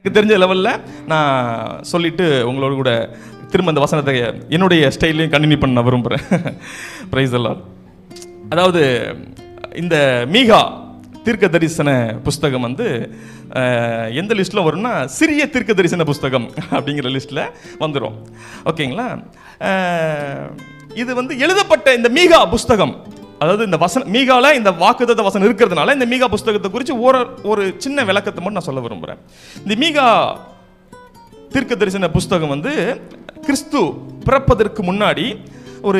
தெரிஞ்ச லெவலில் நான் சொல்லிட்டு உங்களோட கூட திரும்ப அந்த வசனத்தை என்னுடைய ஸ்டைல்லையும் கண்டினியூ பண்ண விரும்புகிறேன். பிரைஸ் எல்லாம். அதாவது இந்த மீகா தீர்க்க தரிசன புஸ்தகம் வந்து எந்த லிஸ்ட்டில் வரும்னா சிறிய தீர்க்க தரிசன புஸ்தகம் அப்படிங்கிற லிஸ்ட்டில் வந்துடும். ஓகேங்களா? இது வந்து எழுதப்பட்ட இந்த மீகா புஸ்தகம், அதாவது இந்த வசனம் மீகால இந்த வாக்குத்தத்த வசனம் இருக்கிறதுனால இந்த மீகா புஸ்தகத்தை குறித்து ஒரு சின்ன விளக்கத்தை மட்டும் நான் சொல்ல விரும்புகிறேன். இந்த மீகா தீர்க்க தரிசன புஸ்தகம் வந்து கிறிஸ்து பிறப்பதற்கு முன்னாடி ஒரு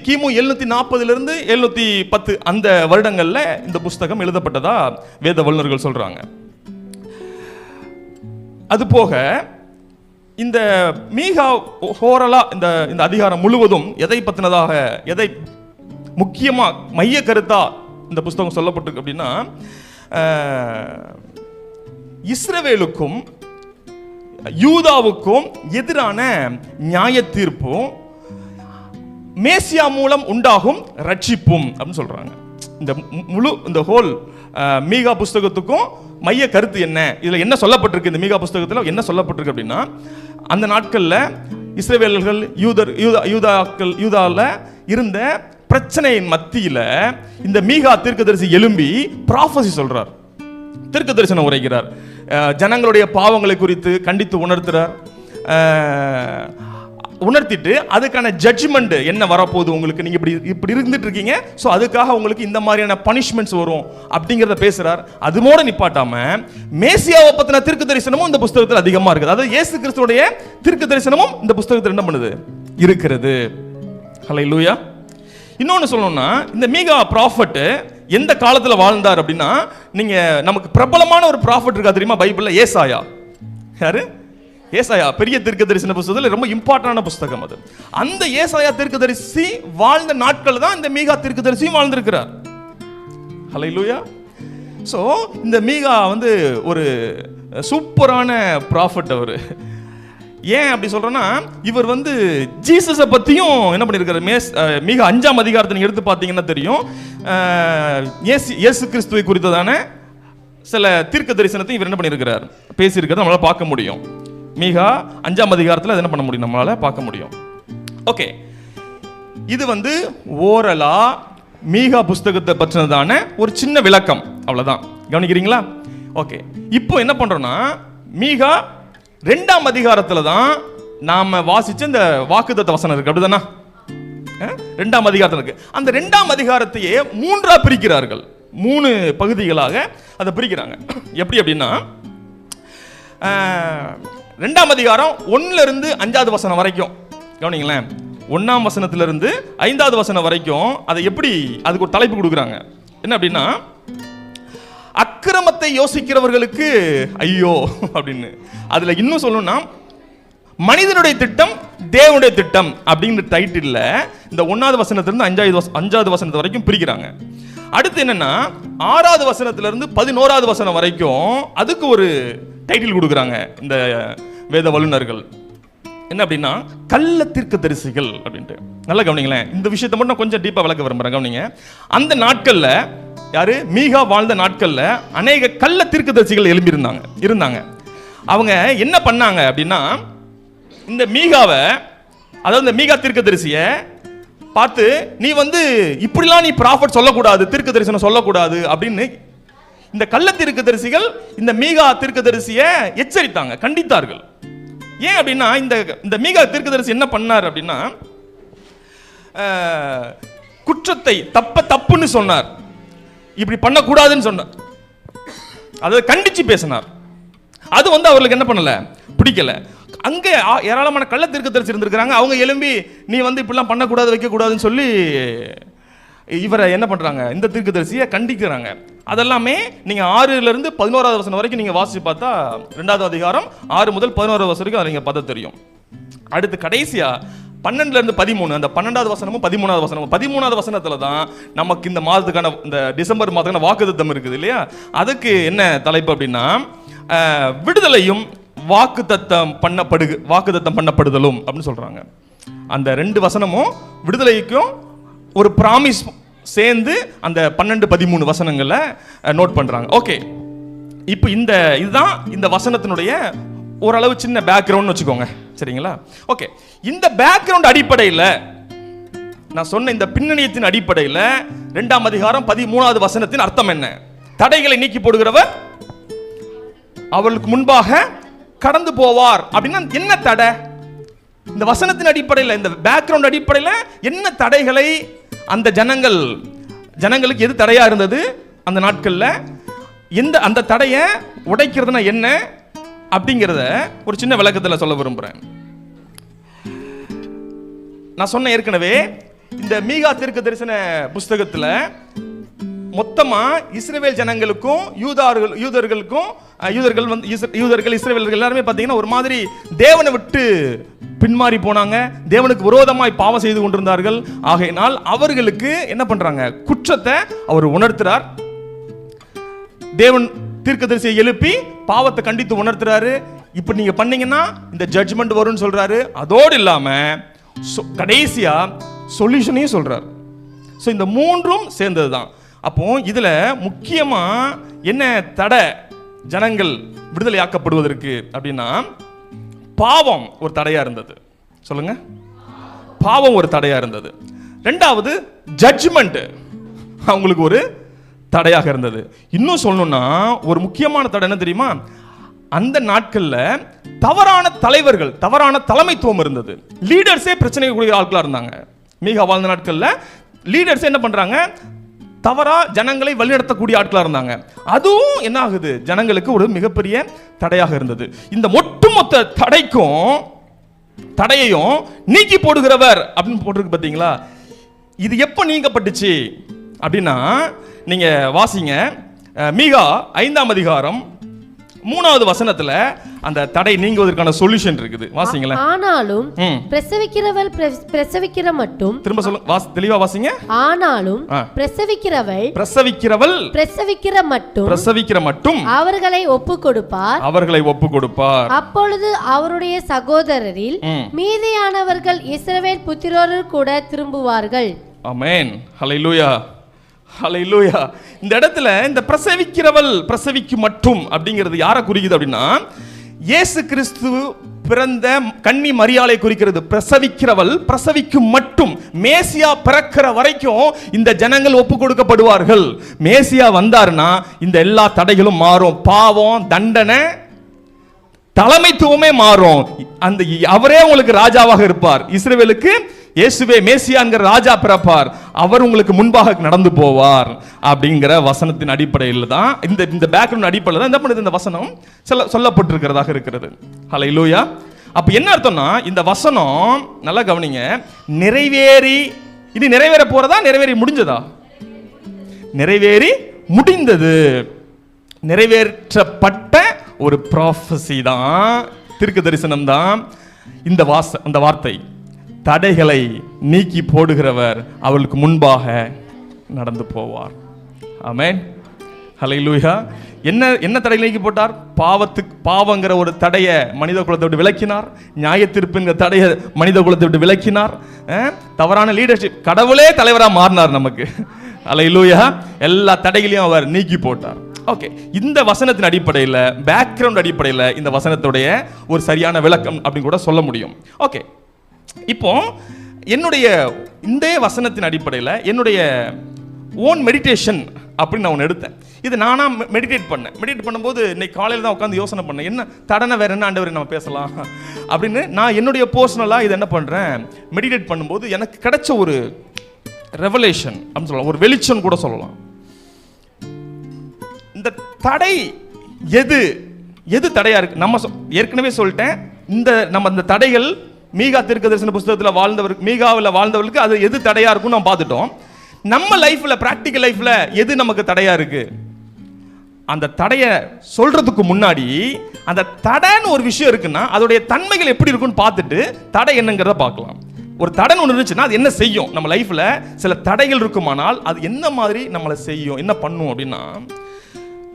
கிமு 740 710 அந்த வருடங்களில் இந்த புஸ்தகம் எழுதப்பட்டதா வேத வல்லுநர்கள் சொல்றாங்க. அதுபோக இந்த மீகா ஹோரலா இந்த அதிகாரம் முழுவதும் எதை பத்தினதாக, எதை முக்கியமா மைய கருத்தா இந்த புஸ்தகம் சொல்லப்பட்டிருக்கு அப்படின்னா, இஸ்ரவேலுக்கும் யூதாவுக்கும் எதிரான நியாய தீர்ப்பும் மேசியா மூலம் உண்டாகும் ரட்சிப்பும் அப்படின்னு சொல்றாங்க. இந்த ஹோல் மீகா புஸ்தகத்துக்கும் மைய கருத்து என்ன, இதுல என்ன சொல்லப்பட்டிருக்கு, இந்த மீகா புஸ்தகத்தில் என்ன சொல்லப்பட்டிருக்கு அப்படின்னா, அந்த நாட்கள்ல இஸ்ரவேலர்கள் யூதால இருந்த பிரச்சனையின் மத்தியில இந்த மீகா தீர்க்கதரிசி எழும்பி ப்ராஃபஸி சொல்றார், தீர்க்க தரிசனம் உரைக்கிறார். ஜனங்களுடைய பாவங்களை குறித்து கண்டித்து உணர்த்திட்டு அதுக்கான ஜட்ஜ்மெண்ட் என்ன வரப்போகுது, உங்களுக்கு நீங்க இப்படி இருந்துட்டு இருக்கீங்க, ஸோ அதுக்காக உங்களுக்கு இந்த மாதிரியான பனிஷ்மெண்ட்ஸ் வரும் அப்படிங்கிறத பேசுறார். அதுமோட நிப்பாட்டாம மேசியாவை பத்தின தீர்க்க தரிசனமும் இந்த புஸ்தகத்தில் அதிகமா இருக்குது. அதாவது இயேசு கிறிஸ்துவோடைய தீர்க்க தரிசனமும் இந்த புஸ்தகத்தில் என்ன பண்ணுது இருக்கிறது. ஹல்லேலூயா. இன்னொன்று சொல்லணும்னா, இந்த மீகா ப்ராஃபட் எந்த காலத்தில் வாழ்ந்தார் அப்படின்னா, நீங்க நமக்கு பிரபலமான ஒரு ப்ராஃபட் இருக்கா தெரியுமா பைபிள்ல? ஏசாயா. யாரு? ஏசாயா. பெரிய தீர்க்கதரிசன புஸ்தகத்தில் ரொம்ப இம்பார்ட்டன்டான புஸ்தகம் அது. அந்த ஏசாயா தீர்க்கதரிசி வாழ்ந்த நாட்கள் தான் இந்த மீகா தீர்க்கதரிசியும் வாழ்ந்திருக்கிறார். ஹல்லேலூயா. ஸோ இந்த மீகா வந்து ஒரு சூப்பரான ப்ராஃபட். அவர் ஏன் அப்படி சொல்றேன்னா, இவர் வந்து ஜீசஸை பற்றியும் என்ன பண்ணியிருக்காரு. மீகா 5ஆம் அதிகாரத்தை நீங்கள் எடுத்து பார்த்தீங்கன்னா தெரியும், இயேசு கிறிஸ்துவை குறித்ததான சில தீர்க்க தரிசனத்தை இவர் என்ன பண்ணியிருக்கிறார், பேசியிருக்கிறத நம்மளால் பார்க்க முடியும். மீகா 5ஆம் அதிகாரத்தில் என்ன பண்ண முடியும், நம்மளால பார்க்க முடியும். ஓகே, இது வந்து ஓரலா மீகா புஸ்தகத்தை பற்றினதான ஒரு சின்ன விளக்கம், அவ்வளவுதான். கவனிக்கிறீங்களா? ஓகே, இப்போ என்ன பண்றோம்னா, மீகா 2ஆம் அதிகாரத்தில் தான் நாம வாசிச்ச இந்த வாக்குத்தத்த வசனம் இருக்கு, அப்படிதானா? 2ஆம் அதிகாரத்தில் இருக்கு. அந்த 2ஆம் அதிகாரத்தையே 3ஆ பிரிக்கிறார்கள், 3 பகுதிகளாக அதை பிரிக்கிறாங்க. எப்படி அப்படின்னா, 2ஆம் அதிகாரம் 1 to 5 வசனம் வரைக்கும் கவனிங்களேன். 1ஆம் வசனத்திலிருந்து 5வது வசனம் வரைக்கும் அதை எப்படி, அதுக்கு ஒரு தலைப்பு கொடுக்குறாங்க. என்ன அப்படின்னா, அக்கிரமத்தை யோசிக்கிறவர்களுக்கு ஐயோ அப்படின்னு. அதுல இன்னும் சொல்லணும்னா, மனிதனுடைய திட்டம் தேவனுடைய திட்டம் அப்படிங்கிற டைட்டில் இந்த 1வது வசனத்திலிருந்து 5வது வசனத்து வரைக்கும் பிரிக்கிறாங்க. அடுத்து என்னன்னா, 6வது வசனத்திலிருந்து 11வது வசனம் வரைக்கும் அதுக்கு ஒரு டைட்டில் கொடுக்குறாங்க இந்த வேத வல்லுநர்கள். என்ன அப்படின்னா, கள்ள தீர்க்கதரிசிகள் அப்படின்ட்டு. நல்லா கவனிங்களேன், இந்த விஷயத்தை மட்டும் நான் கொஞ்சம் டீப்பா விளக்க விரும்புறேன். கவனிங்க, அந்த நாட்கள்ல யாரு, மீகா வாழ்ந்த நாட்கள்ல அநேக கள்ள தீர்க்கதரிசிகள் எழும்பி இருந்தாங்க. அவங்க என்ன பண்ணாங்க அப்படின்னா, இந்த மீகாவை, அதாவது இந்த மீகா தீர்க்கதரிசிய பார்த்து, நீ வந்து இப்படிலாம் நீ ப்ராஃபட் சொல்லக்கூடாது, தீர்க்க தரிசனம் சொல்லக்கூடாது அப்படின்னு இந்த கள்ள தீர்க்கதரிசிகள் இந்த மீகா தீர்க்கதரிசியை எச்சரித்தாங்க, கண்டித்தார்கள். ஏன் அப்படின்னா, இந்த மீகா தீர்க்கதரிசி என்ன பண்ணார் அப்படின்னா, குற்றத்தை தப்புன்னு சொன்னார், இப்படி பண்ணக்கூடாதுன்னு சொன்னார், அதை கண்டிச்சு பேசினார். அது வந்து அவர்களுக்கு என்ன பண்ணல, பிடிக்கல. அங்க ஏராளமான கள்ள தீர்க்கதரிசி இருந்திருக்கிறாங்க. அவங்க எழும்பி நீ வந்து இப்படிலாம் பண்ணக்கூடாது, வைக்கக்கூடாதுன்னு சொல்லி இவரை என்ன பண்றாங்க, இந்த தீர்க்கதரிசியை கண்டிக்கிறாங்க. அதெல்லாமே நீங்க 6 to 11வது வசனம் வரைக்கும் நீங்க வாசிச்சு பார்த்தா, 2வது அதிகாரம் 6 to 11வது வசனம் வரைக்கும் நீங்க பார்த்தா தெரியும். அடுத்து கடைசியா 12 to 13, அந்த 12வது வசனமும் 13வது வசனமும், 13வது வசனத்துல தான் நமக்கு இந்த மாதத்துக்கான, இந்த டிசம்பர் மாதத்துக்கான வாக்குத்தத்தம் இருக்குது இல்லையா, அதுக்கு என்ன தலைப்பு அப்படின்னா, விடுதலையும் வாக்குத்தத்தம் பண்ணப்படுதலும் அப்படின்னு சொல்றாங்க. அந்த 2 வசனமும் விடுதலைக்கும் ஒரு பிராமிஸ் சேர்ந்து அந்த 12, 13 வசனங்களை நோட் பண்றாங்க. ஓகே, இப்போ இதுதான் இந்த வசனத்தினுடைய ஓரளவு சின்ன பேக்ரவுண்ட் வச்சுக்கோங்க, சரிங்களா? ஓகே, இந்த பேக்ரவுண்ட் அடிப்படையில் நான் சொன்ன இந்த பின்னணியத்தின் அடிப்படையில் 2ஆம் அதிகாரம் 13வது வசனத்தின் அர்த்தம் என்ன? தடைகளை நீக்கி போடுகிறவர் அவர்களுக்கு முன்பாக கடந்து போவார் அப்படின்னா என்ன தடை? இந்த வசனத்தின் அடிப்படையில், இந்த பேக்ரவுண்ட் அடிப்படையில் என்ன தடைகளை அந்த ஜனங்களுக்கு எது தடையா இருந்தது அந்த நாட்களில், அந்த தடையை உடைக்கிறதுனா என்ன அப்படிங்கிறத ஒரு சின்ன விளக்கத்தில் சொல்ல விரும்புகிறேன். நான் சொன்ன ஏற்கனவே இந்த மீகா தீர்க்க தரிசன புஸ்தகத்தில் மொத்தமா இஸ்ரவேல் ஜனங்களுக்கும் யூதர்கள் இஸ்ரவேலர்கள் எல்லாருமே பார்த்தீங்கன்னா ஒரு மாதிரி தேவனை விட்டு பின்மாறி போனாங்க, தேவனுக்கு விரோதமாய் பாவம் செய்து கொண்டிருந்தார்கள். ஆகையினால் அவர்களுக்கு என்ன பண்றாங்க? குற்றத்தை அவர் உணர்த்துறார். தேவன் தீர்க்கதரிசியை எழுப்பி பாவத்தை கண்டித்து உணர்த்துறாரு. இப்ப நீங்க பண்ணீங்கன்னா இந்த ஜட்ஜ்மெண்ட் வரும்னு சொல்றாரு. அதோடு இல்லாம கடைசியா சொல்யூஷனையும் சொல்றாரு. ஸோ இந்த மூன்றும் சேர்ந்தது தான். அப்போ இதுல முக்கியமா என்ன தடை ஜனங்கள் விடுதலையாக்கப்படுவதற்கு அப்படின்னா, பாவம் ஒரு தடையா இருந்தது. சொல்லுங்க, பாவம் ஒரு தடையா இருந்தது. ரெண்டாவது ஜட்ஜ்மெண்ட் அவங்களுக்கு ஒரு தடையாக இருந்தது. இன்னும் சொல்லணும்னா ஒரு முக்கியமான தடை என்ன தெரியுமா? அந்த நாட்கள்ல தவறான தலைவர்கள், தவறான தலைமைத்துவம் இருந்தது. லீடர்ஸே பிரச்சனை கூடிய ஆட்களா இருந்தாங்க. மீகா வாழ்ந்த நாட்கள்ல லீடர்ஸ் என்ன பண்றாங்க? தவறா ஜனங்களை வழிநடத்தக்கூடிய ஆட்களா இருந்தாங்க. அதுவும் என்ன ஆகுது? ஜனங்களுக்கு ஒரு மிகப்பெரிய தடையாக இருந்தது. இந்த ஒட்டுமொத்த தடையையும் நீக்கி போடுகிறவர் அப்படின்னு போட்டிருக்கு பாத்தீங்களா? இது எப்ப நீங்கப்பட்டுச்சு அப்படின்னா, நீங்க வாசிங்க மீகா 5ஆம் அதிகாரம் 3வது வசனத்துல அந்த தடை நீங்குவதற்கான சொல்யூஷன் இருக்குது. வாசிங்களேன். ஆனாலும் பிரசவிக்கிறவள் பிரசவிக்கிற மட்டும், திரும்ப சொல்லுங்க, தெளிவா வாசிங்க. ஆனாலும் பிரசவிக்கிறவள் பிரசவிக்கிற மட்டும் அவர்களை ஒப்பு கொடுப்பார். அப்பொழுது அவருடைய சகோதரரில் மீதியானவர்கள் இஸ்ரவேல் புத்திரோடு கூட திரும்புவார்கள். ஆமென். ஹல்லேலூயா, ஹல்லேலூயா. இந்த இடத்துல இந்த பிரசவிக்கும் மட்டும் அப்படிங்கிறது யாரை குறிக்குது அப்படின்னா, இயேசு கிறிஸ்து பிறந்த கன்னி மரியாளை குறிக்கிறது. பிரசவிக்கும் மட்டும், மேசியா பிறக்கிற வரைக்கும் இந்த ஜனங்கள் ஒப்பு கொடுக்கப்படுவார்கள். மேசியா வந்தாருன்னா இந்த எல்லா தடைகளும் மாறும். பாவம், தண்டனை, தலைமைத்துவமே மாறும். அவரே உங்களுக்கு ராஜாவாக இருப்பார். இஸ்ரவேலுக்கு இயேசுவே மேசியாங்கிற ராஜா பிறப்பார். அவர் உங்களுக்கு முன்பாக நடந்து போவார் அப்படிங்கிற வசனத்தின் அடிப்படையில் தான், இந்த பேக்ரவுண்ட் அடிப்படையில் தான் என்ன பண்ணுது இந்த வசனம் சொல்லப்பட்டிருக்கிறதாக இருக்கிறது. ஹல்லேலூயா. அப்ப என்ன அர்த்தம்னா, இந்த வசனம் நல்லா கவனிங்க, இனி நிறைவேற போறதா, நிறைவேறி முடிஞ்சதா? நிறைவேறி முடிந்தது. நிறைவேற்றப்பட்ட ஒரு ப்ராஃபஸி தான், தீர்க்க தரிசனம் தான் இந்த வார்த்தை. தடைகளை நீக்கி போடுகிறவர் அவளுக்கு முன்பாக நடந்து போவார். ஆமென். ஹல்லேலூயா. என்ன தடைகளை நீக்கி போட்டார்? பாவங்கிற ஒரு தடையை மனித குலத்தை விட்டு விலக்கினார். நியாய தீர்ப்புங்கிற தடையை மனித குலத்தை விட்டு விலக்கினார். தவறான லீடர்ஷிப், கடவுளே தலைவராக மாறினார் நமக்கு. ஹல்லேலூயா. எல்லா தடைகளையும் அவர் நீக்கி போட்டார். ஓகே, இந்த வசனத்தின் அடிப்படையில், பேக்ரவுண்ட் அடிப்படையில் இந்த வசனத்துடைய ஒரு சரியான விளக்கம் அப்படின்னு கூட சொல்ல முடியும். ஓகே, இப்போ என்னுடைய இந்த வசனத்தின் அடிப்படையில் என்னுடைய ஓன் மெடிடேஷன் அப்படின்னு நான் ஒன்று எடுத்தேன். இது நானா மெடிடேட் பண்ணும்போது இன்னைக்கு காலையில் தான் உட்காந்து யோசனை பண்ணேன், என்ன தடனை வேற என்ன ஆண்டவர் நம்ம பேசலாம் அப்படின்னு. நான் என்னுடைய பர்சனலாக இதை என்ன பண்ணுறேன், மெடிடேட் பண்ணும்போது எனக்கு கிடைச்ச ஒரு ரெவலேஷன் அப்படின்னு சொல்லலாம், ஒரு வெளிச்சம் கூட சொல்லலாம். இந்த தடை எது தடையா இருக்கு? நம்ம ஏற்கனவே சொல்லிட்டேன், நம்ம இந்த தடைகள் மீகா தீர்க்க தரிசன புஸ்தகத்தில் மீகாவில் வாழ்ந்தவர்களுக்கு அது எது தடையா இருக்குன்னு நம்ம பார்த்துட்டோம். நம்ம லைஃப்ல, பிராக்டிக்கல் லைஃப்ல எது நமக்கு தடையா இருக்கு? அந்த தடையை சொல்றதுக்கு முன்னாடி அந்த தடைன்னு ஒரு விஷயம் இருக்குன்னா அதோடைய தன்மைகள் எப்படி இருக்குன்னு பார்த்துட்டு தடை என்னங்கிறத பார்க்கலாம். ஒரு தடை ஒன்று இருந்துச்சுன்னா அது என்ன செய்யும்? நம்ம லைஃப்ல சில தடைகள் இருக்குமானால் அது என்ன மாதிரி நம்மளை செய்யும், என்ன பண்ணும் அப்படின்னா,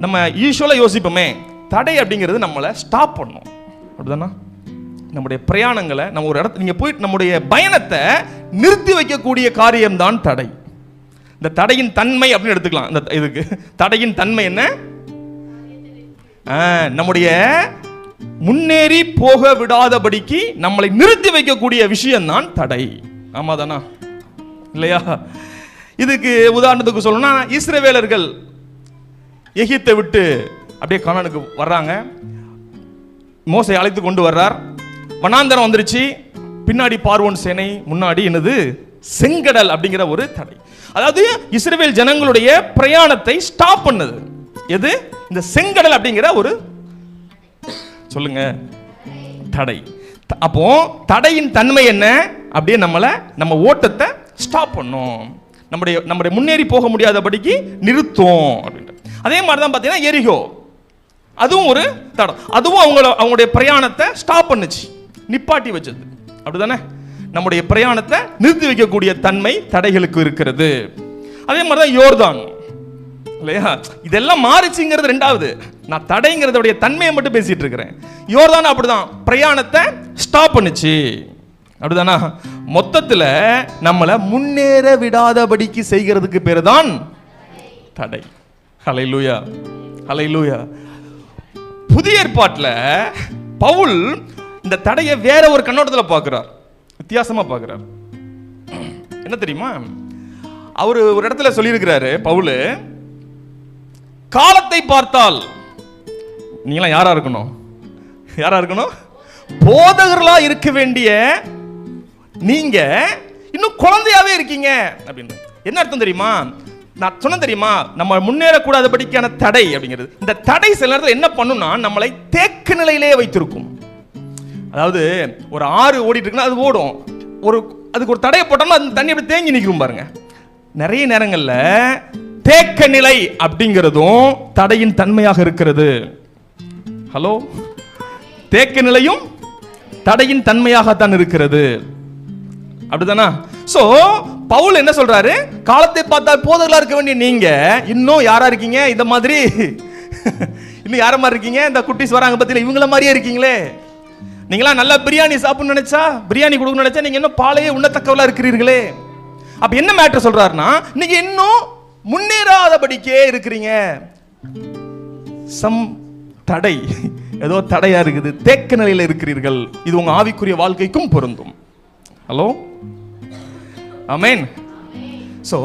நம்ம யூஸ்வலாக யோசிப்போமே, தடை அப்படிங்கிறது நம்மளை ஸ்டாப் பண்ணும். அப்படிதானா? நம்முடைய பிரயாணங்களை, நம்ம ஒரு இடத்துல நீங்கள் போயிட்டு நம்முடைய பயணத்தை நிறுத்தி வைக்கக்கூடிய காரியம்தான் தடை. இந்த தடையின் தன்மை அப்படின்னு எடுத்துக்கலாம். இந்த இதுக்கு தடையின் தன்மை என்ன? நம்முடைய முன்னேறி போக விடாதபடிக்கு நம்மளை நிறுத்தி வைக்கக்கூடிய விஷயம் தான் தடை. ஆமாதானா இல்லையா? இதுக்கு உதாரணத்துக்கு சொல்லணும்னா, இஸ்ரவேலர்கள் எகிப்தை விட்டு அப்படியே கானானுக்கு வர்றாங்க. மோசை அழைத்து கொண்டு வர்றார். வனாந்தரம் வந்துருச்சு. பின்னாடி பார்வோன் சேனை, முன்னாடி என்னது செங்கடல் அப்படிங்கிற ஒரு தடை. அதாவது இஸ்ரவேல் ஜனங்களுடைய பிரயாணத்தை ஸ்டாப் பண்ணது எது? இந்த செங்கடல் அப்படிங்கிற ஒரு சொல்லுங்க தடை. அப்போ தடையின் தன்மை என்ன? அப்படியே நம்ம ஓட்டத்தை ஸ்டாப் பண்ணும், நம்முடைய முன்னேறி போக முடியாதபடிக்கு நிறுத்தும் அப்படின்ட்டு. அதே மாதிரி தான் பார்த்தீங்கன்னா எரிகோ, அதுவும் ஒரு தடை. அதுவும் அவங்களுடைய பிரயாணத்தை ஸ்டாப் பண்ணுச்சு, நிப்பாட்டி வச்சது. அப்படிதானே? நம்முடைய பிரயாணத்தை நிறுத்தி வைக்கக்கூடிய தன்மை தடைகளுக்கு இருக்கிறது. அதே மாதிரி தான் யோர்தான் இல்லையா? இதெல்லாம் மாறிச்சுங்கிறது ரெண்டாவது. நான் தடைங்கிறதுடைய தன்மையை மட்டும் பேசிட்டு இருக்கிறேன். யோர்தான் அப்படிதான் பிரயாணத்தை ஸ்டாப் பண்ணுச்சு. அப்படிதானா? மொத்தத்தில் நம்மளை முன்னேற விடாதபடிக்கு செய்கிறதுக்கு பேரு தான் தடை. ஹல்லேலூயா, ஹல்லேலூயா. புதிய ஏற்பாட்டில் பவுல் இந்த தடையை வேற ஒரு கண்ணோட்டத்தில் பார்க்கிறார், வித்தியாசமா பார்க்கிறார். என்ன தெரியுமா? அவர் ஒரு இடத்துல சொல்லியிருக்கிறாரு, பவுல், காலத்தை பார்த்தால் நீங்களாம் யாரா இருக்கணும்? யாரா இருக்கணும்? போதகர்களா இருக்க வேண்டிய நீங்க இன்னும் குழந்தையாவே இருக்கீங்க அப்படின்னு. என்ன அர்த்தம் தெரியுமா? நான் சொன்ன தெரியுமா, நம்ம முன்னேறக்கூடாதபடிக்கான தடை அப்படிங்கிறது. இந்த தடை சில நேரத்தில் என்ன பண்ணும்னா நம்மளை தேக்க நிலையிலே வைத்திருக்கும். அதாவது ஒரு ஆறு ஓடிட்டு இருக்குன்னா அது ஓடும், அதுக்கு ஒரு தடையை போட்டோம்னா அந்த தண்ணி அப்படி தேங்கி நிற்கும் பாருங்க. நிறைய நேரங்களில் தேக்க நிலை அப்படிங்கிறதும் தடையின் தன்மையாக இருக்கிறது. ஹலோ, தேக்க நிலையும் தடையின் தன்மையாகத்தான் இருக்கிறது. அப்படிதானா? சோ பவுல் என்ன சொல்றாரு? காலத்தை பார்த்தால் போதகர்களா இருக்க வேண்டிய நீங்க இன்னும் யாரா இருக்கீங்க? இந்த மாதிரி இன்னும் யார மாதிரி இருக்கீங்க? இந்த குட்டிஸ் வராங்க பத்தியில இவங்கள மாதிரியே இருக்கீங்களே. நீங்களா நல்லா பிரியாணி சாப்பிடணும்னு நினைச்சா, பிரியாணி கொடுக்கணும்னு நினைச்சா நீங்க இன்னும் பாலையே உண்ணத்தக்கவளா இருக்கிறீர்களே. அப்ப என்ன மேட்டர் சொல்றாருன்னா, நீங்க இன்னும் முன்னேறாதபடிக்கே இருக்கிறீங்க. சம் தடை, ஏதோ தடையா இருக்குது, தேக்க நிலையில இருக்கிறீர்கள். இது உங்க ஆவிக்குரிய வாழ்க்கைக்கும் பொருந்தும். ஹலோ, ஆமென். சோ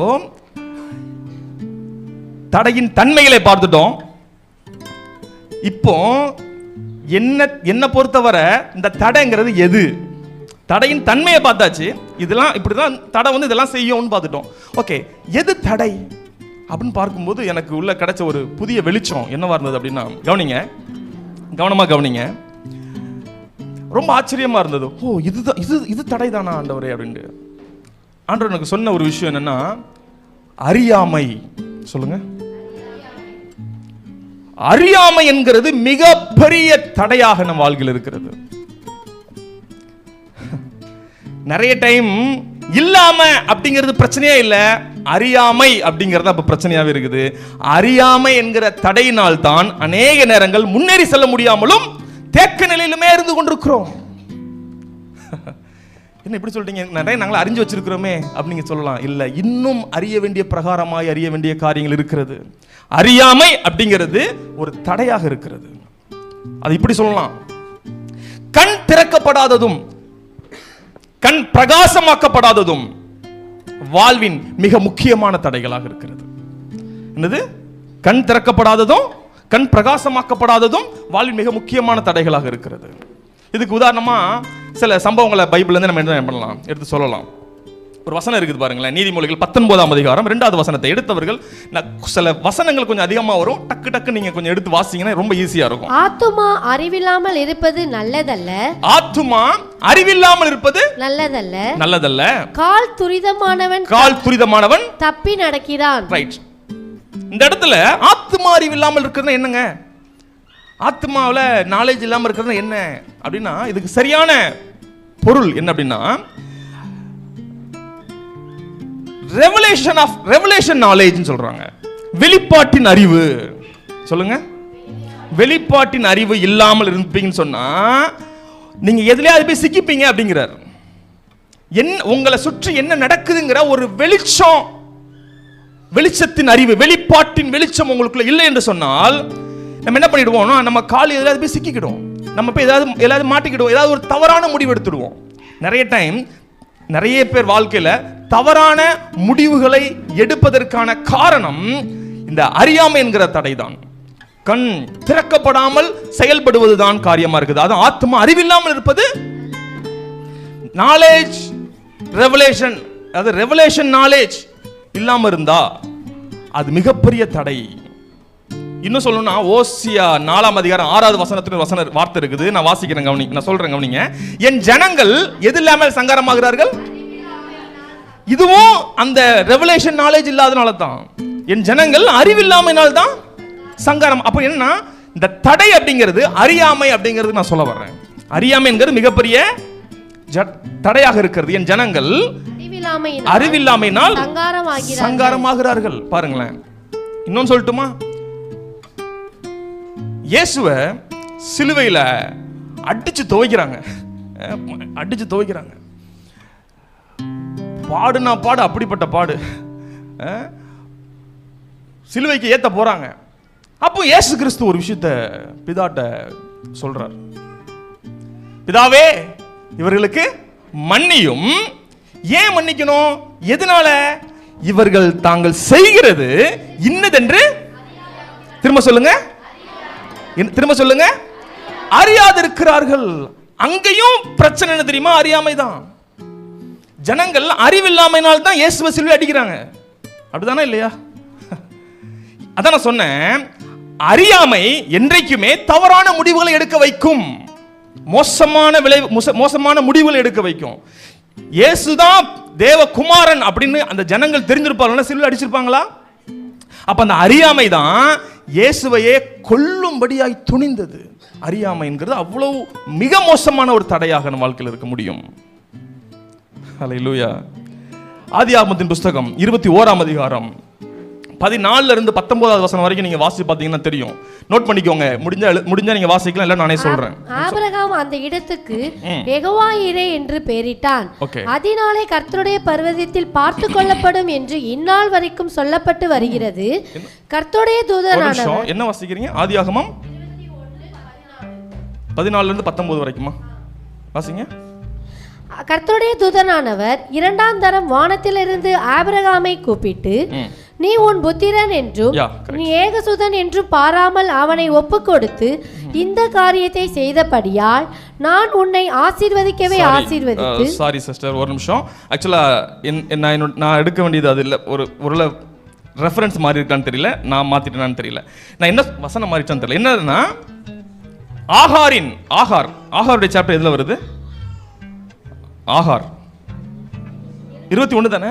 தடையின் தன்மைகளை பார்த்துட்டோம். இப்போ என்ன பொறுத்தவரை இந்த தடைங்கிறது எது? தடையின் தன்மையை பார்த்தாச்சு. இதெல்லாம் இப்படிதான் தடை வந்து இதெல்லாம் செய்யும்னு பார்த்துட்டோம். ஓகே, எது தடை அப்படின்னு பார்க்கும்போது எனக்கு உள்ள கிடைச்ச ஒரு புதிய வெளிச்சம் என்னவா இருந்தது அப்படின்னா, கவனிங்க, கவனமா கவனிங்க. ரொம்ப ஆச்சரியமா இருந்தது. ஓ, இது தடை தானா ஆண்டவரே அப்படின்ட்டு. ஆண்டவர் எனக்கு சொன்ன ஒரு விஷயம் என்னன்னா, அறியாமை. சொல்லுங்க, அறியாமை என்கிறது மிகப்பெரிய தடையாக நம் வாழ்க்கையில் இருக்கிறது. நிறைய டைம் இல்லாம அப்படிங்கிறது பிரச்சனையே இல்ல, அறியாமை அப்படிங்கிறது அப்ப பிரச்சனையாவே இருக்குது. அறியாமை என்கிற தடையினால் தான் அநேக நேரங்கள் முன்னேறி செல்ல முடியாமலும் தேக்க நிலையிலுமே இருந்து கொண்டிருக்கிறோம். என்ன இப்படி சொல்றீங்க? நிறைய நாங்கள் அறிஞ்சு வச்சிருக்கிறோமே அப்படிங்க சொல்லலாம். இல்ல, இன்னும் அறிய வேண்டிய பிரகாரமாய் அறிய வேண்டிய காரியங்கள் இருக்கிறது. அறியாமை அப்படிங்கிறது ஒரு தடையாக இருக்கிறது. அது இப்படி சொல்லலாம், கண் திறக்கப்படாததும் கண் பிரகாசமாக்கப்படாததும் வாழ்வின் மிக முக்கியமான தடைகளாக இருக்கிறது. என்னது? கண் திறக்கப்படாததும் கண் பிரகாசமாக்கப்படாததும் வாழ்வின் மிக முக்கியமான தடைகளாக இருக்கிறது. இதுக்கு உதாரணமா சில சம்பவங்களை பைபிள்ல இருந்து நம்ம என்ன பண்ணலாம், எடுத்து சொல்லலாம். ஒரு வசனம் இருக்குது பாருங்களேன், நீதிமொழிகள் 19ஆம் அதிகாரம் 2வது வசனத்தை எடுத்தவர்கள், சில வசனங்கள் கொஞ்சம் அதிகமா வரும், டக்கு டக்கு நீங்க கொஞ்சம் எடுத்து வாசிங்கன்னா ரொம்ப ஈஸியா இருக்கும். ஆத்துமா அறிவில்லாமல் இருப்பது நல்லதல்ல, ஆத்துமா அறிவில்லாமல் இருப்பது நல்லதல்ல, நல்லதல்ல. கால் துரிதமானவன் தப்பி நடக்கிறான். ரைட். இந்த இடத்துல ஆத்துமா அறிவில்லாமல் இருக்கிறது என்னங்க? ஆத்மாவில் நாலேஜ் இல்லாமல் இருக்கிறது என்ன அப்படின்னா, இதுக்கு சரியான பொருள் என்ன அப்படின்னா, ரெவலேஷன் நாலேஜ்னு சொல்றாங்க. வெளிப்பாட்டின் அறிவு. சொல்லுங்க, வெளிப்பாட்டின் அறிவு இல்லாமல் இருப்பீங்கன்னு சொன்னா நீங்க எதுலயாவது போய் சிக்கிப்பீங்க அப்படிங்கிறார். உங்களை சுற்றி என்ன நடக்குதுங்கிற ஒரு வெளிச்சத்தின் அறிவு, வெளிப்பாட்டின் வெளிச்சம் உங்களுக்குள்ள இல்லை என்று சொன்னால் நம்ம என்ன பண்ணிடுவோம்னா நம்ம கால் எதாவது போய் சிக்கிக்கிடும், நம்ம போய் ஏதாவது மாட்டிக்கிடுவோம், ஏதாவது ஒரு தவறான முடிவு எடுத்துடுவோம். நிறைய டைம் நிறைய பேர் வாழ்க்கையில தவறான முடிவுகளை எடுப்பதற்கான காரணம் இந்த அறியாமை என்கிற தடைதான். கண் திறக்கப்படாமல் செயல்படுவதுதான் காரியமா இருக்குது. அது ஆத்மா அறிவில்லாமல் இருப்பது. நாலேஜ் ரெவலேஷன், அது ரெவலேஷன் நாலேஜ் இல்லாம இருந்தா அது மிகப்பெரிய தடை. இன்னும் சொல்லணும்னா ஓசியா 4ஆம் அதிகாரம் 6வது வசனத்துல வார்த்தை இருக்குது. நான் வாசிக்கிறேன், கவனிங்க, நான் சொல்றேன் கவனிங்க. என் ஜனங்கள் எது இல்லாமல் சங்காரமாகிறார்கள்? இதுவும் அந்த ரெவலேஷன் நாலேஜ் இல்லாதனால தான். என் ஜனங்கள் அறிவில்லாமையினால் தான் சங்காரம். அப்ப என்ன, இந்த தடை அப்படிங்கிறது அறியாமை அப்படிங்கிறது நான் சொல்ல வர்றேன். அறியாமைங்கிறது மிகப்பெரிய தடையாக இருக்கிறது. என் ஜனங்கள் அறிவில்லாமையினால் சங்காரமாகிறார்கள். பாருங்களேன், இன்னொன்னு சொல்லட்டுமா? இயேசுவ சிலுவையில அடிச்சு துவைக்கிறாங்க, அடிச்சு துவைக்கிறாங்க. பாடுனா பாடு, அப்படிப்பட்ட பாடு. சிலுவைக்கு ஏத்த போறாங்க. அப்போ இயேசு கிறிஸ்து ஒரு விஷயத்த பிதாட்ட சொல்றார். பிதாவே, இவர்களுக்கு மன்னியும். ஏன் மன்னிக்கணும்? எதனால? இவர்கள் தாங்கள் செய்கிறது இன்னதென்று திரும்ப சொல்லுங்க, திரும்ப சொல்லுங்க, அறியாதிருக்கிறார்கள். அங்கேயும் பிரச்சனை என்ன தெரியுமா? அறியாமை தான். ஜனங்கள் அறிவில்லாமையினால் தான் இயேசுவை சிலுவையில் அடிக்கிறாங்க. அப்படிதானே இல்லையா? அதான் நான் சொன்னேன், அறியாமை என்றைக்குமே தவறான முடிவுகளை எடுக்க வைக்கும், மோசமான முடிவுகளை எடுக்க வைக்கும். இயேசுதான் தேவகுமாரன் அப்படின்னு அந்த ஜனங்கள் தெரிஞ்சிருப்பாங்க, சிலுவையில் அடிச்சிருப்பாங்களா? அப்ப அந்த அறியாமை தான் இயேசுவையே கொல்லும்படியாய் துணிந்தது. அறியாமைங்கிறது அவ்வளவு மிக மோசமான ஒரு தடையாக நம்ம வாழ்க்கையில் இருக்க முடியும். ஹல்லேலூயா. ஆதியாகமத்தின் புஸ்தகம் 21ஆம் அதிகாரம் 14 இருந்து 19வது வசனம் வரைக்கும் நீங்க வாசிச்சு பார்த்தீங்கன்னா தெரியும். நோட் பண்ணிக்கோங்க, முடிஞ்சா நீங்க வாசிக்கலாம், இல்ல நானே சொல்றேன். ஆபிரகாம் அந்த இடத்துக்கு யெகோவா ஈரே என்று பெயரிட்டான். அதனாலே கர்த்தருடைய பர்வதத்தில் பார்த்து கொள்ளப்படும் என்று இந்நாள் வரைக்கும் சொல்லப்பட்டு வருகிறது. கர்த்தருடைய தூதனானவர், என்ன வாசிக்கிறீங்க? ஆதியாகமம் 14 இருந்து 19 வரைக்குமா? வாசிங்க. கர்த்தருடைய தூதனானவர் 2ஆம் தரம் வானத்திலிருந்து ஆபிரகாமை கூப்பிட்டு, நீ உன் புத்திரன் என்றும் நீ ஏகசுதன் என்றும் பாராமல் அவனை ஒப்புக் கொடுத்து இந்த காரியத்தை செய்தபடியால் நான் உன்னை ஆசீர்வதிக்கவே ஆசீர்வதித்து. சாரி சிஸ்டர், ஒரு நிமிஷம். ஆக்சுவலா நான் எடுக்க வேண்டியது அது இல்லை. ஒரு ரெஃபரன்ஸ் மாறி இருக்கான்னு தெரியல, நான் மாத்திட்டேனான்னு தெரியல, நான் என்ன வசனம் மாறிட்டான்னு தெரியல. என்னன்னா ஆகாருடைய சாப்டர் எதுல வருது? ஆகார் 21 தானே?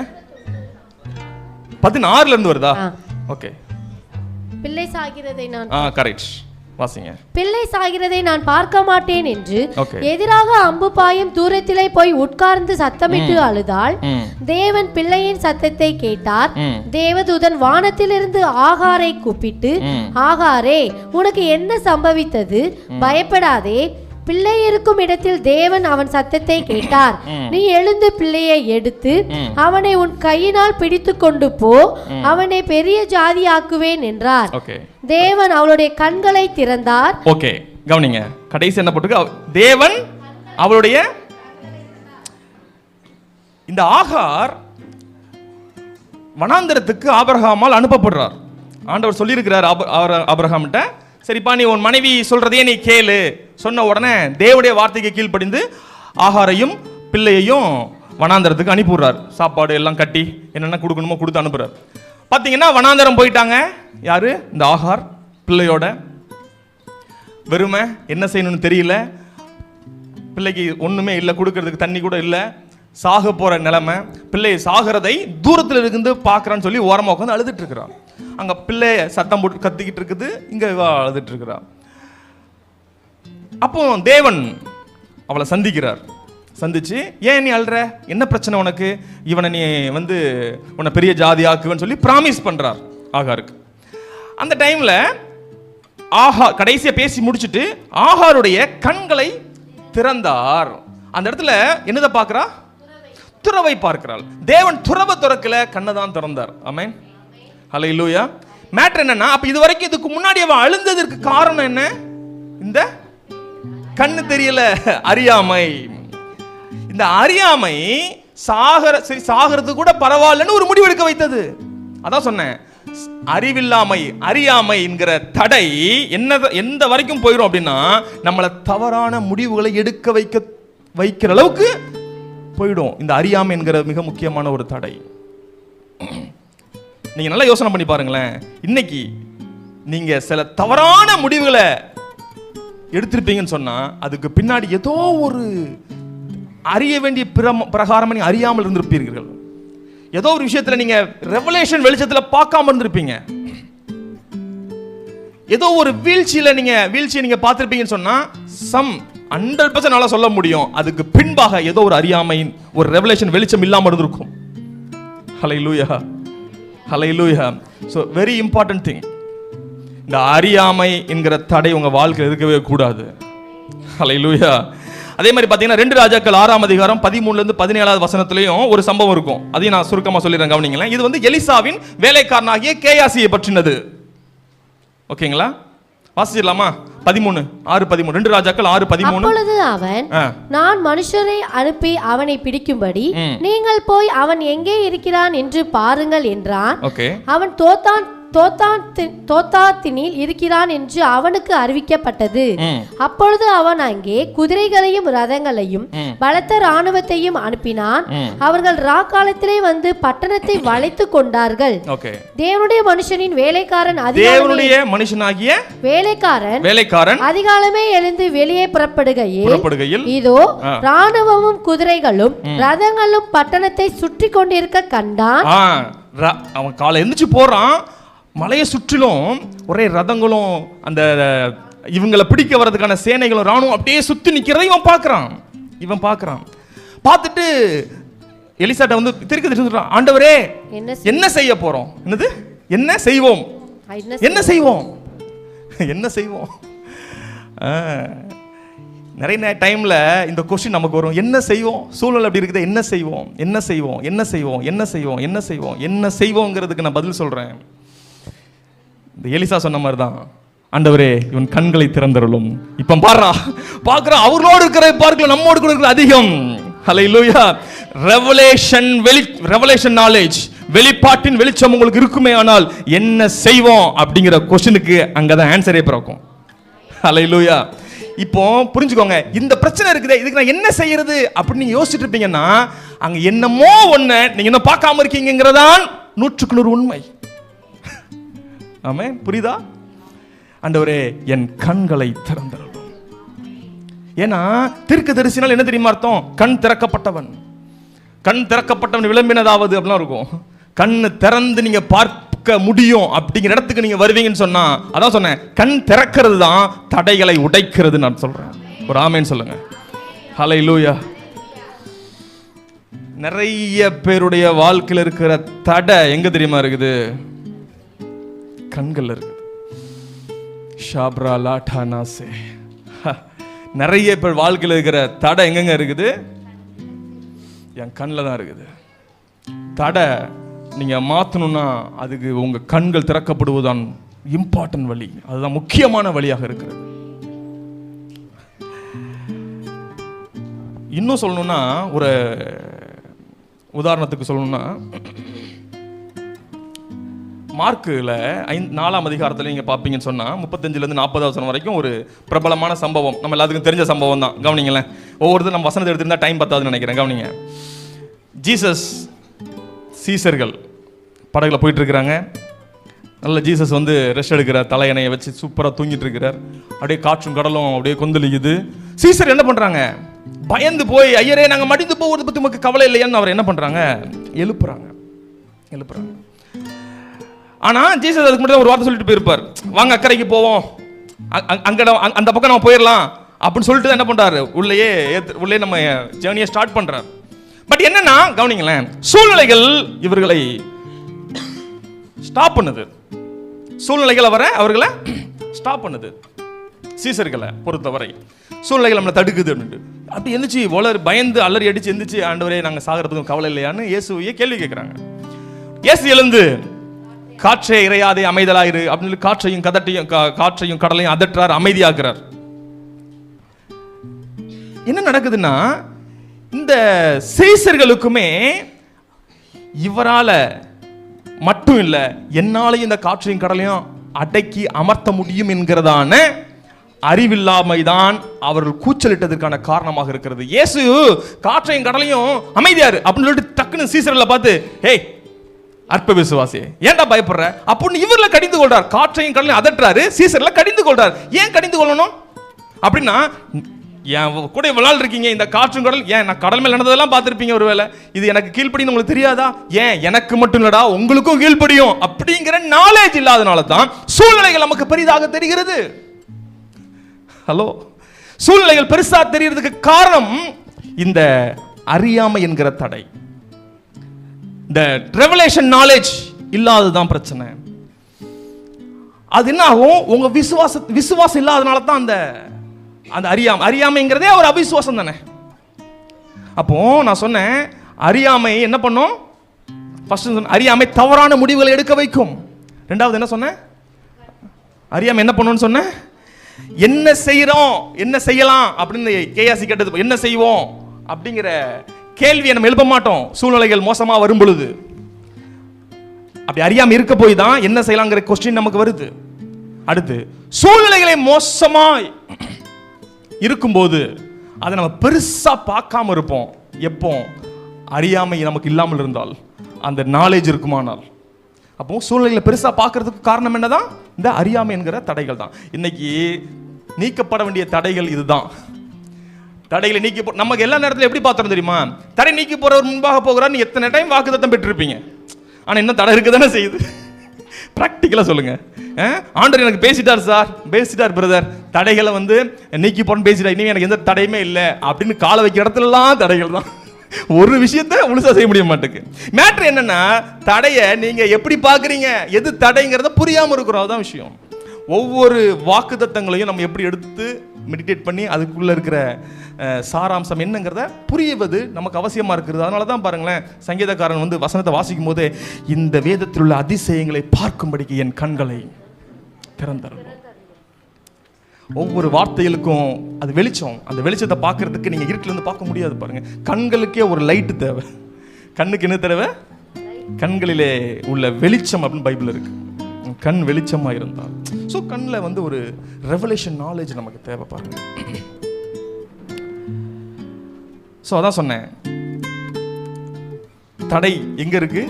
16ல இருந்து வருதா? ஓகே. பிள்ளை சாகிறதை நான் கரெக்ட், வாசிங்க. பிள்ளை சாகிறதை நான் பார்க்க மாட்டேன் என்று எதிராக அம்பு பாயும் தூரத்திலே போய் உட்கார்ந்து சத்தமிட்டு அழுதாள். தேவன் பிள்ளையின் சத்தத்தை கேட்டார். தேவதூதன் வானத்திலிருந்து ஆகாரை கூப்பிட்டு, ஆகாரே, உனக்கு என்ன சம்பவித்தது? பயப்படாதே, பிள்ளை இருக்கும் இடத்தில் தேவன் அவன் சத்தத்தை கேட்டார். நீ எழுந்து பிள்ளையை எடுத்து அவனை உன் கையினால் பிடித்து கொண்டு போ, அவனை பெரிய ஜாதியாக்குவேன் என்றார். தேவன் அவளுடைய கண்களை திறந்தார். ஓகே, கவனிங்க, கடைசி என்ன போட்டுருக்கு? தேவன் அவளுடைய, இந்த ஆகார் வனாந்தரத்துக்கு ஆபிரகாமால் அனுப்பப்படுறார். ஆண்டவர் சொல்லியிருக்கிறார் ஆபிரகாம்கிட்ட, சரிப்பா நீ உன் மனைவி சொல்றதையே நீ கேளு. சொன்ன உடனே தேவனுடைய வார்த்தைக்கு கீழ்ப்படிந்து ஆகாரையும் பிள்ளையையும் வனாந்தரத்துக்கு அனுப்பிடுறார். சாப்பாடு எல்லாம் கட்டி என்னென்ன கொடுக்கணுமோ கொடுத்து அனுப்புறார். பார்த்தீங்கன்னா வனாந்தரம் போயிட்டாங்க. யாரு? இந்த ஆகார் பிள்ளையோட. வெறுமை, என்ன செய்யணும்னு தெரியல, பிள்ளைக்கு ஒண்ணுமே இல்லை, கொடுக்கறதுக்கு தண்ணி கூட இல்லை, சாக போற நிலைமை. பிள்ளை சாகிறதை தூரத்தில் இருந்து பார்க்கறான்னு சொல்லி ஓரமாக உட்காந்து அழுதுட்டு இருக்கிறான். அங்க பிள்ளை சத்தம் போட்டு கத்திக்கிட்டு இருக்குது, இங்க அழுதுட்டு இருக்கிறான். அப்போ தேவன் அவளை சந்திக்கிறார். சந்திச்சு, ஏன் நீ அழுற, என்ன பிரச்சனை உனக்கு, இவனை நீ உன்னை பெரிய ஜாதி ஆக்குவேன்னு சொல்லி பிராமிஸ் பண்றார் ஆகாருக்கு. அந்த டைம்ல கடைசியா பேசி முடிச்சுட்டு ஆகாருடைய கண்களை திறந்தார். அந்த இடத்துல என்னதை பார்க்கிறா? துறவை பார்க்கிறாள். தேவன் துறவை திறக்கல, கண்ணை தான் திறந்தார். ஆமென், ஹல்லேலூயா. மேட்டர் என்னன்னா, அப்ப இது வரைக்கும் இதுக்கு முன்னாடி அவன் அழுந்ததற்கு காரணம் என்ன? இந்த கண்ணு தெரியல, அறியாமை. இந்த அறியாமை சாகிறது கூட பரவாயில்லன்னு ஒரு முடிவு எடுக்க வைத்தது. அதான் சொன்னேன், அறிவில்லாமை, அறியாமை என்கிற தடை எந்த வரைக்கும் போயிடும் அப்படின்னா, நம்மளை தவறான முடிவுகளை எடுக்க வைக்கிற அளவுக்கு போயிடும். இந்த அறியாமை என்கிற மிக முக்கியமான ஒரு தடை. நீங்க நல்லா யோசனை பண்ணி பாருங்களேன். இன்னைக்கு நீங்க சில தவறான முடிவுகளை எடுத்திருப்பீங்கன்னு சொன்னா, அதுக்கு பின்னாடி ஏதோ ஒரு அறிய வேண்டிய பிரகாரம் நீங்க அறியாமல் இருந்திருப்பீர்கள். ஏதோ ஒரு விஷயத்துல நீங்க ரெவலேஷன் வெளிச்சத்துல பார்க்காம இருந்திருப்பீங்க. ஏதோ ஒரு வீழ்ச்சியை நீங்க பார்த்திருப்பீங்கன்னு சொன்னா, 100% நல்லா சொல்ல முடியும், அதுக்கு பின்பாக ஏதோ ஒரு அறியாமையின் ஒரு ரெவலேஷன் வெளிச்சம் இல்லாம இருந்திருக்கும். Hallelujah, hallelujah. So very important thing. இந்த அறியாமை என்கிற தடை உங்க வாழ்க்கையில் இருக்கவே கூடாது. ஹல்லேலூயா. அதே மாதிரி பாத்தீங்கன்னா 2 ராஜாக்கள் 6ஆம் அதிகாரம் 13ல இருந்து 17வது வசனத்திலையும் ஒரு சம்பவம் இருக்கும். அதையும் நான் சுருக்கமா சொல்லிடுறேன், கவனிங்களேன். இது வந்து எலிசாவின் வேலைக்காரனாகிய கேயாசியை பற்றினது. ஓகேங்களா? வாசிச்சிடலாமா? 6:13 2 ராஜாக்கள் 6:13. அப்பொழுது அவன், நான் மனுஷரை அனுப்பி அவனை பிடிக்கும்படி நீங்கள் போய் அவன் எங்கே இருக்கிறான் என்று பாருங்கள் என்றான். அவன் தோத்தாத்தினில் இருக்கிறான் என்று அவனுக்கு அறிவிக்கப்பட்டது. அப்பொழுது அவன் அங்கே குதிரைகளையும் ரதங்களையும் பலத்த இராணுவத்தையும் அனுப்பினான். அவர்கள் ராக்காலத்திலே வந்து பட்டணத்தை வளைத்து கொண்டார்கள். தேவனுடைய மனுஷனின் வேலைக்காரன் அதிகாலமே எழுந்து வெளியே புறப்படுகையில் இதோ இராணுவமும் குதிரைகளும் ரதங்களும் பட்டணத்தை சுற்றி கொண்டிருக்க கண்டான். அவன் காலை எந்திரிச்சு போறான். மலையை சுற்றிலும் ஒரே ரதங்களும் அந்த இவங்களை பிடிக்க வர்றதுக்கான சேனைகளும் ராணுவம் அப்படியே சுத்தி நிக்கிறதை இவன் பார்க்கறான். பார்த்துட்டு எலிசாட்ட வந்து திருக்கி சொல்றான், ஆண்டவரே என்ன செய்ய போறோம்? என்னது? என்ன செய்வோம்? நிறைய டைம்ல இந்த கொஸ்டின் நமக்கு வரும், என்ன செய்வோம்? சூழ்நிலை அப்படி இருக்குது, என்ன செய்வோங்கிறதுக்கு நான் பதில் சொல்றேன். இந்த எலிசா சொன்ன மாதிரி தான், ஆண்டவரே இவன் கண்களை திறந்தருளும். இப்ப பாக்குறா அவர்களோடு இருக்கிற பார்க்கல, நம்மோடு கூட இருக்கிற அதிகம். ஹல்லேலூயா. ரெவலேஷன் நாலேஜ், வெளிப்பாட்டின் வெளிச்சம் உங்களுக்கு இருக்குமே, ஆனால் என்ன செய்வோம் அப்படிங்கிற கொஸ்டினுக்கு அங்கதான் ஆன்சரே பிறக்கும். ஹல்லேலூயா. இப்போ புரிஞ்சுக்கோங்க, இந்த பிரச்சனை இருக்குது, இதுக்கு நான் என்ன செய்யறது அப்படின்னு நீங்க யோசிச்சுட்டு இருப்பீங்கன்னா, அங்க என்னமோ ஒண்ணு நீங்க என்ன பார்க்காம இருக்கீங்கிறதான் 100% உண்மை. ஆமென். புரியுதா? ஆண்டவரே என் கண்களை திறந்தருளும். ஏன்னா தீர்க்கதரிசினால் என்ன தெரியுமா அர்த்தம்? கண் திறக்கப்பட்டவன். கண் திறக்கப்பட்டவன் விளம்பினதாவது அப்படிலாம் இருக்கும். கண்ணு திறந்து நீங்க பார்க்க முடியும் அப்படிங்கிற இடத்துக்கு நீங்க வருவீங்கன்னு சொன்னா, அதான் சொன்னேன், கண் திறக்கிறது தான் தடைகளை உடைக்கிறது நான் சொல்றேன். ஒரு ஆமேன் சொல்லுங்க. ஹல்லேலூயா. நிறைய பேருடைய வாழ்க்கையில் இருக்கிற தடை எங்க தெரியுமா இருக்குது? கண்கள் இருக்குது. ஷாப்ரா லாட்டானாசே. நிறைய பேர் வாழ்க்கையில் இருக்கிற தடை எங்கெங்க இருக்குது? என் கண்ணில் தான் இருக்குது. தடை நீங்க மாற்றணும்னா அதுக்கு உங்க கண்கள் திறக்கப்படுவதுதான் இம்பார்ட்டன்ட் வழி. அதுதான் முக்கியமான வழியாக இருக்கிறது. இன்னும் சொல்லணும்னா, ஒரு உதாரணத்துக்கு சொல்லணும்னா, மார்க்கில் 4ஆம் அதிகாரத்தில் நீங்கள் பார்ப்பீங்கன்னு சொன்னால் 35லேருந்து 40 வரைக்கும் ஒரு பிரபலமான சம்பவம், நம்ம எல்லாத்துக்கும் தெரிஞ்ச சம்பவம் தான். கவனிங்களேன். ஒவ்வொருத்தரும் நம்ம வசனத்தை எடுத்திருந்தா டைம் பத்தாதுன்னு நினைக்கிறேன். கவனிங்க. ஜீசஸ் சீசர்கள் படகுல போயிட்டு இருக்கிறாங்க. நல்ல ஜீசஸ் வந்து ரெஸ்ட் எடுக்கிறார், தலையணையை வச்சு சூப்பராக தூங்கிட்டு இருக்கிறார். அப்படியே காற்றும் கடலும் அப்படியே கொந்தளிக்குது. சீசர் என்ன பண்ணுறாங்க? பயந்து போய், ஐயரே நாங்கள் மடிந்து போவது பற்றி நமக்கு கவலை இல்லையான்னு அவர் என்ன பண்ணுறாங்க? எழுப்புறாங்க. ஆனா ஜீசஸ் அதுக்கு மட்டும் ஒரு வார்த்தை சொல்லிட்டு போயிருப்பார், வாங்க அக்கறைக்கு போவோம், அந்த பக்கம் நம்ம போயிடலாம் அப்படின்னு சொல்லிட்டு என்ன பண்றாரு? உள்ளே நம்ம ஜேர்னியை ஸ்டார்ட் பண்றாரு. பட் என்னன்னா கவனிங்களேன், சூழ்நிலைகள் இவர்களை ஸ்டாப் பண்ணுது. சூழ்நிலைகள் அவர்களை ஸ்டாப் பண்ணுது. சீசர்களை பொறுத்தவரை சூழ்நிலைகள் நம்மளை தடுக்குது. அப்படி எந்திரிச்சு பயந்து அலறி அடிச்சு எந்திரிச்சு, ஆண்டவரே நாங்கள் சாகிறதுக்கும் கவலை இல்லையான்னு இயேசுவையே கேள்வி கேட்குறாங்க. இயேசு எழுந்து காற்றே இறையாதே அமைதலாயிரு அப்படின்னு சொல்லி காற்றையும் கடலையும் அதற்றார், அமைதியாக்குறார். என்ன நடக்குதுன்னா, இந்த சீசர்களுக்குமே இவரால மட்டும் இல்ல, என்னாலையும் இந்த காற்றையும் கடலையும் அடக்கி அமர்த்த முடியும் என்கிறதான அறிவில்லாமைதான் அவர்கள் கூச்சலிட்டதற்கான காரணமாக இருக்கிறது. இயேசு காற்றையும் கடலையும் அமைதியாரு அப்படின்னு சொல்லிட்டு டக்குன்னு சீசர்களை பார்த்து, ஹே அற்ப விசுவாசி, ஏன்டா பயப்படுற அப்படின்னு இவர்ல கடிந்து கொள்றார். காற்றையும் கடலையும் அதற்றாரு, சீசர்ல கடிந்து கொள்றார். ஏன் கடிந்து கொள்ளணும் அப்படின்னா, என் கூட இவ்வளவு இருக்கீங்க, இந்த காற்றும் கடல், ஏன் நான் கடல் மேல் நடந்ததெல்லாம் பார்த்துருப்பீங்க, ஒருவேளை இது எனக்கு கீழ்ப்படின்னு உங்களுக்கு தெரியாதா? ஏன் எனக்கு மட்டும் இல்லடா உங்களுக்கும் கீழ்ப்படியும் அப்படிங்கிற நாலேஜ் இல்லாதனால தான் சூழ்நிலைகள் நமக்கு பெரிதாக தெரிகிறது. ஹலோ, சூழ்நிலைகள் பெருசா தெரியறதுக்கு காரணம் இந்த அறியாமை என்கிற தடை, இந்த ரெவலேஷன் நாலேஜ் இல்லாததுதான் பிரச்சனை. அது என்ன ஆகும்? உங்க விசுவாசம் இல்லாதனால தான் அந்த அறியாமைங்கிறதே ஒரு அவிசுவாசம் தானே. அப்போ நான் சொன்னேன், அறியாமை என்ன பண்ணும்? ஃபர்ஸ்ட் அறியாமை தவறான முடிவுகளை எடுக்க வைக்கும். ரெண்டாவது என்ன சொன்னேன்? அறியாமை என்ன பண்ணும்னு சொன்னேன்? என்ன செய்யறோம், என்ன செய்யலாம் அப்படின்னு கேயாசி கேட்டது, என்ன செய்வோம் அப்படிங்கிற கேள்வியை நம்ம எழுப்ப மாட்டோம் சூழ்நிலைகள் மோசமா வரும் பொழுது. அப்படி அறியாம இருக்க போய் தான் என்ன செய்யலாங்கிற கொஸ்டின் நமக்கு வருது. அடுத்து, சூழ்நிலைகளை மோசமா இருக்கும்போது அதை நம்ம பெருசா பார்க்காம இருப்போம். எப்போ? அறியாமை நமக்கு இல்லாமல் இருந்தால், அந்த நாலேஜ் இருக்குமானால். அப்போ சூழ்நிலைகளை பெருசா பார்க்கறதுக்கு காரணம் என்னதான்? இந்த அறியாமை என்கிற தடைகள் தான். இன்னைக்கு நீக்கப்பட வேண்டிய தடைகள் இதுதான். தடைகளை நீக்கி நமக்கு எல்லா நேரத்தில் எப்படி பார்த்தோம் தெரியுமா? தடை நீக்கி போறவர் முன்பாக போகிறார். நீ எத்தனை டைம் வாக்குத்தத்தம் பெற்றிருப்பீங்க, ஆனா இன்னும் தடை இருக்கு தானே செய்யுது. பிராக்டிக்கலா சொல்லுங்க. ஆண்டவர் எனக்கு பேசிட்டார் சார், பேசிட்டார் பிரதர், தடைகளை நீக்கி போன்னு பேசிட்டார், இனிமே எனக்கு எந்த தடையுமே இல்லை அப்படின்னு கால வைக்கிற இடத்துலலாம் தடைகள் தான். ஒரு விஷயத்தை முழுசா செய்ய முடிய மாட்டேங்குது. மேட்ரு என்னன்னா, தடையை நீங்க எப்படி பாக்குறீங்க, எது தடைங்கிறத புரியாம இருக்கிறோம், அதான் விஷயம். ஒவ்வொரு வாக்குத்தத்தங்களையும் நம்ம எப்படி எடுத்து மெடிடேட் பண்ணி அதுக்குள்ள இருக்கிற சாராம்சம் என்னங்கிறத புரியுவது நமக்கு அவசியமா இருக்கிறது. அதனால தான் பாருங்களேன், சங்கீதக்காரன் வசனத்தை வாசிக்கும் போது, இந்த வேதத்தில் உள்ள அதிசயங்களை பார்க்கும்படிக்கு என் கண்களை திறந்தருளும். ஒவ்வொரு வார்த்தைகளுக்கும் அது வெளிச்சம். அந்த வெளிச்சத்தை பார்க்கறதுக்கு நீங்க இருட்டில இருந்து பார்க்க முடியாது. பாருங்க, கண்களுக்கே ஒரு லைட் தேவை. கண்ணுக்கு என்ன தேவை? கண்களிலே உள்ள வெளிச்சம் அப்படின்னு பைபிள் இருக்கு. கண் வெளிச்சமா இருந்தால், ஸோ கண்ணில் ஒரு ரெவலேஷன் நாலேஜ் நமக்கு தேவை. பாருங்க, ஸோ அதான் சொன்னேன், தடை எங்க இருக்கு?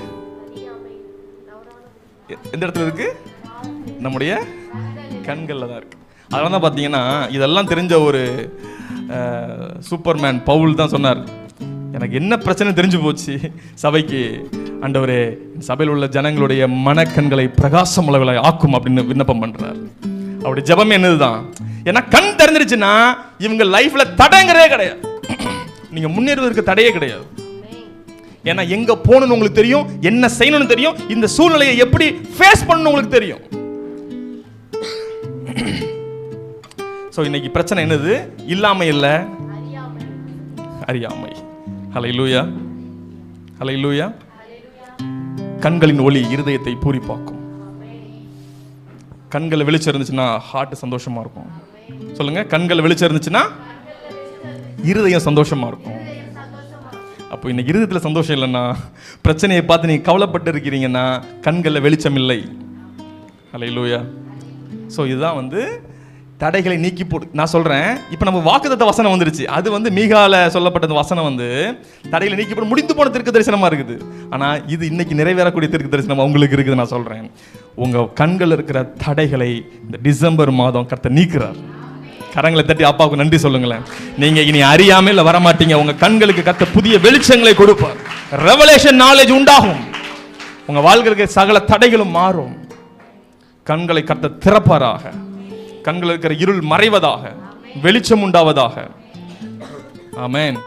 எந்த இடத்துல இருக்கு? நம்முடைய கண்கள்ல தான் இருக்கு. அதனால தான் பார்த்தீங்கன்னா, இதெல்லாம் தெரிஞ்ச ஒரு சூப்பர்மேன் பவுல் தான் சொன்னார், எனக்கு என்ன பிரச்சனை தெரிஞ்சு போச்சு சபைக்கு, ஆண்டவரே சபையில் உள்ள ஜனங்களுடைய மனக்கண்களை பிரகாசம் அளவில் ஆக்கும் அப்படின்னு விண்ணப்பம் பண்றார். அவருடைய ஜெபமே என்னதுதான், ஏன்னா கண் தெரிஞ்சிருச்சுன்னா இவங்க லைஃப்ல தடைங்கிறதே கிடையாது, நீங்க முன்னேறுவதற்கு தடையே கிடையாது. ஏன்னா எங்க போகணும்னு உங்களுக்கு தெரியும், என்ன செய்யணும்னு தெரியும், இந்த சூழ்நிலையை எப்படி ஃபேஸ் பண்ணணும் உங்களுக்கு தெரியும். சோ இன்னைக்கு பிரச்சனை என்னது? இல்லாமை இல்ல, அறியாமை. ஹல்லேலூயா, ஹல்லேலூயா. கண்களின் ஒளி இருதயத்தை பூரிப்பாக்கும். கண்கள் வெளிச்சம் இருந்துச்சுன்னா ஹார்ட் சந்தோஷமா இருக்கும். சொல்லுங்க, கண்கள் வெளிச்சம் இருந்துச்சுன்னா இருதயம் சந்தோஷமா இருக்கும். அப்போ இன்னைக்கு இருதயத்தில் சந்தோஷம் இல்லைன்னா, பிரச்சனையை பார்த்து நீங்க கவலைப்பட்டு இருக்கிறீங்கன்னா, கண்களில் வெளிச்சம் இல்லை. ஹல்லேலூயா. ஸோ இதுதான் தடைகளை நீக்கி போடு. நான் சொல்றேன், இப்போ நம்ம வாக்குத்தத்த வசனம் வந்துருச்சு. அது மீகால சொல்லப்பட்ட வசனம் தடைகளை நீக்கி போட்டு முடிந்து போன தீர்க்க தரிசனமா இருக்குது. ஆனா இது இன்னைக்கு நிறைவேறக்கூடிய தீர்க்க தரிசனம் உங்களுக்கு இருக்குது. நான் சொல்றேன், உங்க கண்கள் இருக்கிற தடைகளை இந்த டிசம்பர் மாதம் கர்த்தர் நீக்குறார். கரங்களை தட்டி அப்பாவுக்கு நன்றி சொல்லுங்களேன். நீங்க இனி அறியாமல் வர மாட்டீங்க. உங்க கண்களுக்கு கர்த்தர் புதிய வெளிச்சங்களை கொடுப்பார். ரெவலேஷன் நாலேஜ் உண்டாகும். உங்க வாழ்க்கைக்கு சகல தடைகளும் மாறும். கண்களை கர்த்தர் திறப்பாராக. கண்கள் இருக்கிற இருள் மறைவதாக, வெளிச்சம் உண்டாவதாக. ஆமென்.